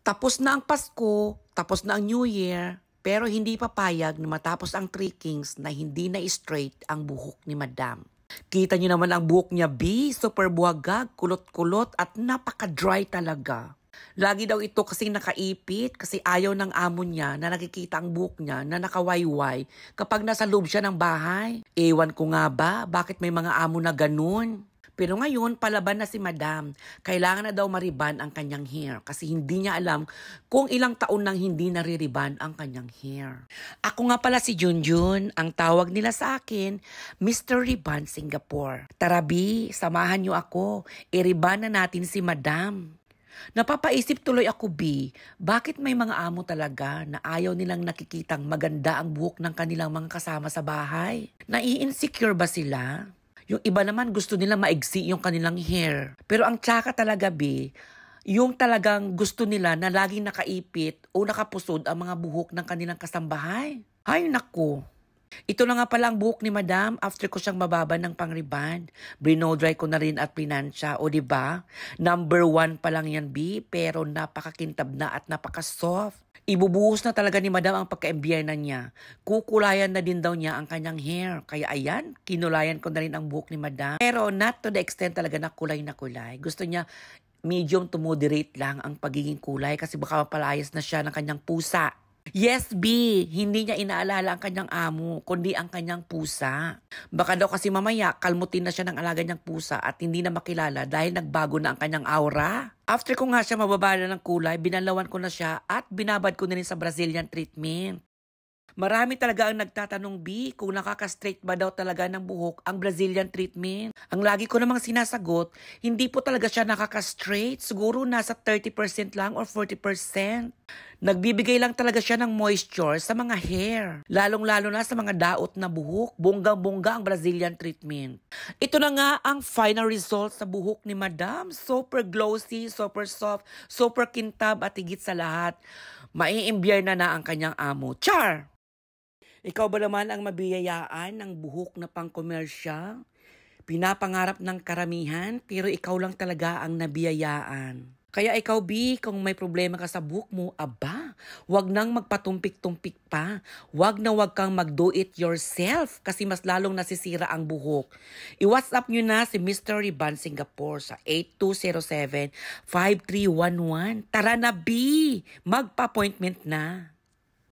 Tapos na ang Pasko, tapos na ang New Year, pero hindi papayag na matapos ang Three Kings na hindi na straight ang buhok ni Madam. Kita niyo naman ang buhok niya, B, super buwagag, kulot-kulot at napaka-dry talaga. Lagi daw ito kasing nakaipit kasi ayaw ng amo niya na nakikita ang buhok niya na nakawayway kapag nasa loob siya ng bahay. Ewan ko nga ba, bakit may mga amo na ganun? Pero ngayon, palaban na si Madam. Kailangan na daw mariban ang kanyang hair kasi hindi niya alam kung ilang taon nang hindi naririban ang kanyang hair. Ako nga pala si Junjun. Ang tawag nila sa akin, Mr. Riban Singapore. Tara B, samahan niyo ako. Iriban na natin si Madam. Napapaisip tuloy ako, B, bakit may mga amo talaga na ayaw nilang nakikitang maganda ang buhok ng kanilang mga kasama sa bahay? Nai-insecure ba sila? Yung iba naman gusto nila maigsi yung kanilang hair. Pero ang tsaka talaga, B, yung talagang gusto nila na laging nakaipit o nakapusod ang mga buhok ng kanilang kasambahay. Ay, naku. Ito na nga pala ang buhok ni Madam after ko siyang mababa ng pangriban. Brinodry ko na rin at pinansya. O diba? Number 1 pa lang yan, B, pero napakakintab na at napaka-soft. Ibubuhos na talaga ni Madam ang pagka-embierna niya. Kukulayan na din daw niya ang kanyang hair. Kaya ayan, kinulayan ko na rin ang buhok ni Madam. Pero not to the extent talaga na kulay na kulay. Gusto niya medium to moderate lang ang pagiging kulay kasi baka mapalayas na siya ng kanyang pusa. Yes, B, hindi niya inaalala ang kanyang amo, kundi ang kanyang pusa. Baka daw kasi mamaya kalmutin na siya ng alaga niyang pusa at hindi na makilala dahil nagbago na ang kanyang aura. After ko nga siya mababala ng kulay, binalawan ko na siya at binabad ko na rin sa Brazilian treatment. Marami talaga ang nagtatanong, B, kung nakaka-straight ba daw talaga ng buhok ang Brazilian treatment. Ang lagi ko namang sinasagot, hindi po talaga siya nakaka-straight. Siguro nasa 30% lang or 40%. Nagbibigay lang talaga siya ng moisture sa mga hair. Lalong-lalo na sa mga daot na buhok. Bonggang-bongga ang Brazilian treatment. Ito na nga ang final result sa buhok ni Madam. Super glossy, super soft, super kintab at higit sa lahat, maiimbyer na ang kanyang amo. Char! Ikaw ba naman ang mabiyayaan ng buhok na pangkomersya? Pinapangarap ng karamihan pero ikaw lang talaga ang nabiyayaan. Kaya ikaw, B, kung may problema ka sa buhok mo, aba, wag nang magpatumpik-tumpik pa. Wag kang mag-do it yourself kasi mas lalong nasisira ang buhok. I-WhatsApp nyo na si Mr. Riban Singapore sa 8207-5311. Tara na, B, magpa-appointment na.